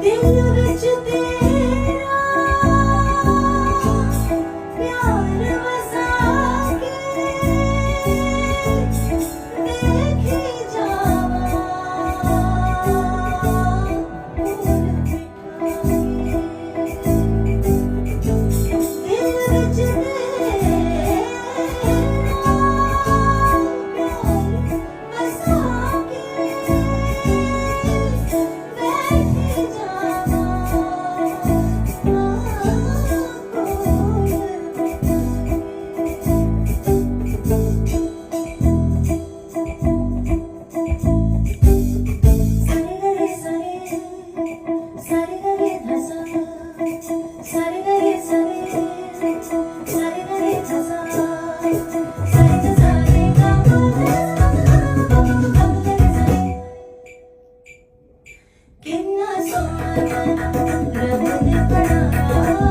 दिल विच तेरा प्यार वसा के देखी जावा दिल विच तेरा प्यार वसा के देखी किन्ना सोहना रब ने बनाया